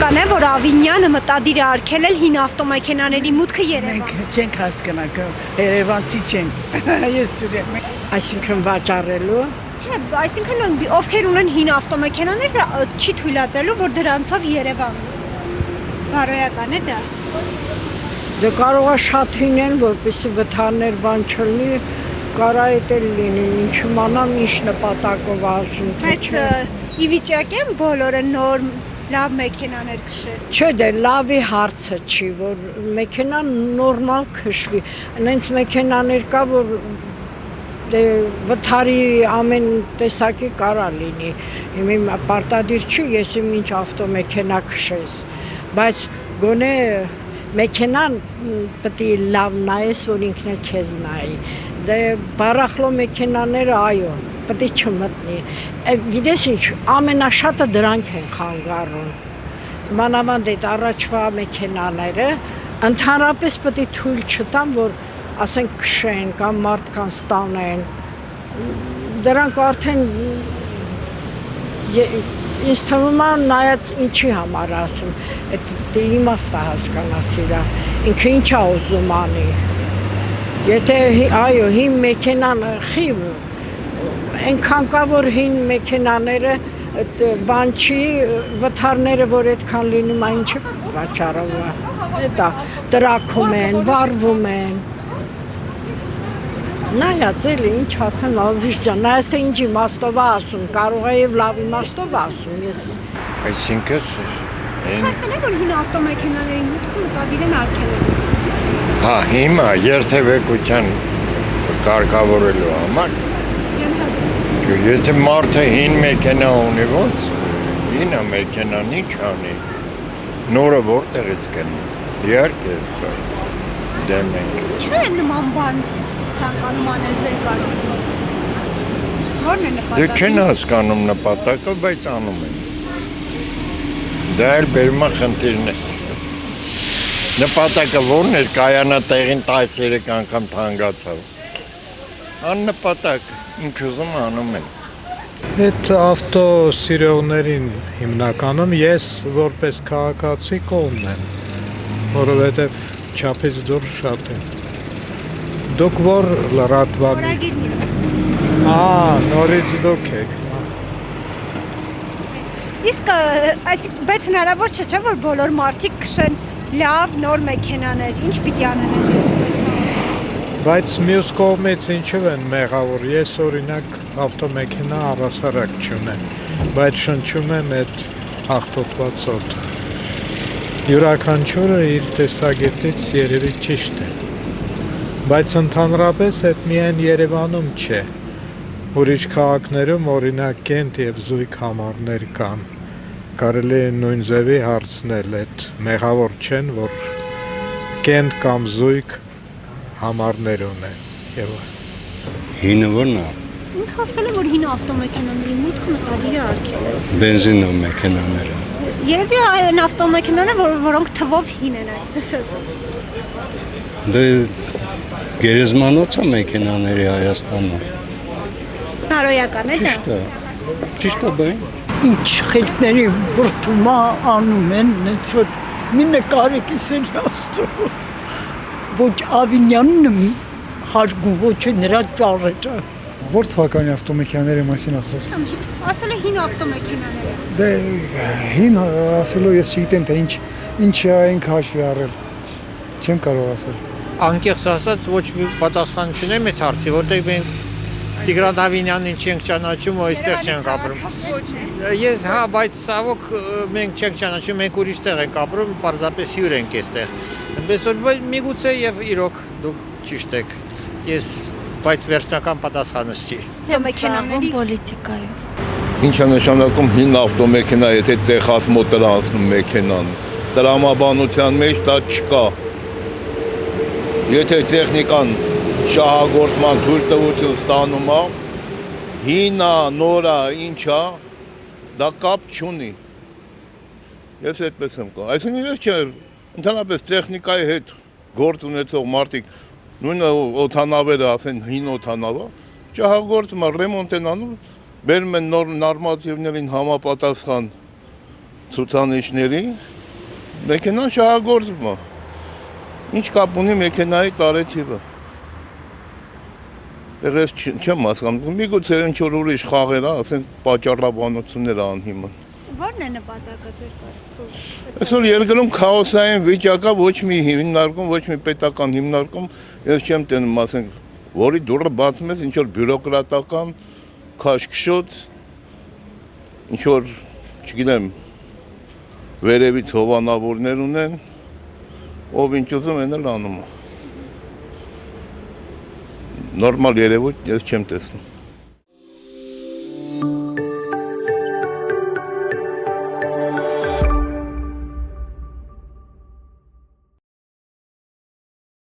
Բարոյական է, որ Ավինյանը մտադիր է արգելել հին ավտոմեքենաների մուտքը Երևան։ Մենք չենք հասկանալ, երևանցի չենք, ես սուրեմ։ Այսինքն վաճառելու։ Չէ, այսինքն ովքեր ունեն հին ավտոմեքենաներ, չի թույլատրելու, որ դրանցով Երևան։ Բարոյական է դա։ Դե կարող է շատ հինեն, որպեսզի վթարներ բան չլինի, կարա էդ էլ լինի, ինչ իմանամ, ինչ նպատակով ասում, թե Բայց ի վիճակի են բոլորը նոր լավ մեքենաներ քշել։ Չէ, դե լավի հարցը չի, որ մեքենան նորմալ քշվի։ Այնց մեքենաներ կա, որ դե վթարի ամեն տեսակի կարա լինի։ Հիմա պարտադիր չի, ես ինչ ավտոմեքենա քշես, բայց գոնե մեքենան պետք է լավ նայես, որ ինքն էլ քեզ նայի։ Դե բարախլո մեքենաները այո, պետք է չմտնի։ Գիտես ինչ, ամենաշատը դրանք են խանգարում։ Մանավանդ այդ առաջվա մեքենաները ընդհանրապես պետք է թույլ չտան, որ ասենք քշեն կամ մարդկանց տանեն։ Դրանք արդեն ինձ թվում է նայած ինչի համար ասում, դե իմաստը հասկանաց իրա, ինքը ինչ է ուզում անի։ Եթե այո, հին մեքենան խիվ, այնքան կա, որ հին մեքենաները բան չի, վթարները, որ այդքան լինում, ինչի վաճառով է, դա տրաքում են, վառվում են։ Նայած էլի, ինչ ասեմ Ազիզ ջան, նայած թե ինչ իմաստով է ասում, կարող է և լավ իմաստով ասում, ես։ Այսինքն Հասել է, որ հին ավտոմեքենաների մուտքը մտադիր են արգելել։ Հա, հիմա երթևեկության կարգավորելու համար Եթե մարդը հին մեքենա ունի, ոնց հինը մեքենան ինչ անի, նորը որտեղից կնի, իհարկե դե մենք Չէ նման բան ցանկանում անել ձեր կարծիքով։ Որն է նպատակը։ Դե չեն հասկանում նպատակը, բայց անում են։ Դա էլ բերում է խնդիրներ։ Նպատակը որն էր, կայանատեղին 13 անգամ թանկացավ։ Աննպատակ, ինչ ուզում անում են։ Այդ ավտո սիրողներին հիմնականում ես որպես քաղաքացի կողմն եմ, որովհետև չափից դուրս շատ են։ Դուք որ լրատվամի։ Որագիրն ես։ Նորից դուք եք։ Իսկ բայց հնարավոր չէ, որ բոլոր մարդիկ քշեն լավ նոր մեքենաներ, ինչ պիտի անեն։ Բայց մյուս կողմից ինչով են մեղավոր, ես օրինակ ավտոմեքենա առասարակ չունեմ, բայց շնչում եմ այդ աղտոտված օդը։ Յուրաքանչյուրը իր տեսակետից երևի ճիշտ է, բայց ընդհանրապես այդ միայն Երևանում չէ, ուրիշ քաղաքներում օրինակ կենտ և զույգ համարներ կան, կարելի է նույն ձևի հարցնել, այդ մեղավոր չեն, որ կենտ կամ զույգ համարներ ունեն եւ Հինը որն է։ Ինքը ասել է, որ հին ավտոմեքենաների մուտքը մտադիր է արգելել։ Բենզինով մեքենաները։ Երևի այն ավտոմեքենաները, որոնք թվով հին են, այսպես ասած։ Դե գերեզմանոց է մեքենաների Հայաստանը։ Բարոյական է դա։ Ճիշտ է, բան։ Ինչ խելքների բրդումա անում են, նենց որ մի նկարեկիս են աստու, ոչ Ավինյանն եմ հարգում, ոչ նրա ճառերը։ Որ թվականի ավտոմեքենաների մասին է խոսքը։ Ասել է հին ավտոմեքենաները։ Դե հին ասելով ես չգիտեմ թե ինչ ենք հաշվի առել։ Չեմ կարող ասել։ Անկեղծ ասած ոչ մի պատասխան չունեմ այդ հարցի, որտեղ մենք Տիգրան Ավինյանին չենք ճանաչում, ու այստեղ չենք ապրում։ Ես հա, բայց ցավոք մենք չենք ճանաչում, մենք ուրիշ տեղ ենք ապրում, պարզապես հյուր ենք այստեղ։ Այնպես որ միգուցե եւ իրոք դուք ճիշտ եք։ Ես բայց վերջնական պատասխանս չի։ Մեքենաների պոլիտիկայով։ Ինչ է նշանակում հին ավտոմեքենա, եթե տեղած մոտը անցնում մեքենան։ Տրամաբանության մեջ դա չկա։ Եթե տեխնիկան շահագործման թույլտվություն ստանում է, հինա, նորա, ինչա, դա կապ չունի։ Ես այդպես եմ կա։ Այսինքն ես չէ, ընդհանրապես տեխնիկայի հետ գործ ունեցող մարդիկ, նույնը օդանավերը, ասեն հին օդանավը, շահագործում է, ռեմոնտ են անում, բերում են նորմատիվներին համապատասխան ցուցանիշների Մեքենան շահագործվում է։ Ինչ կապ ունի մեքենայի տարեթիվը։ Ես չեմ հասկանում, միգուցե ինչ-որ ուրիշ խաղեր, ասենք պատճառաբանություններ անհիմն։ Ո՞րն է նպատակը ձեր կարծիքով։ Այսօր երկրում քաոսային վիճակա ոչ մի հիմնարկում, ոչ մի պետական հիմնարկում, ես չեմ տենում, ասենք, որի դուռը բացում ես ինչ-որ բյուրոկրատական քաշքշոց, ինչ-որ, չգիտեմ, վերևից հովանավորներ ունեն, ով ինչ ուզում են էլ անում է։ Նորմալ երևույթ ես չեմ տեսնում։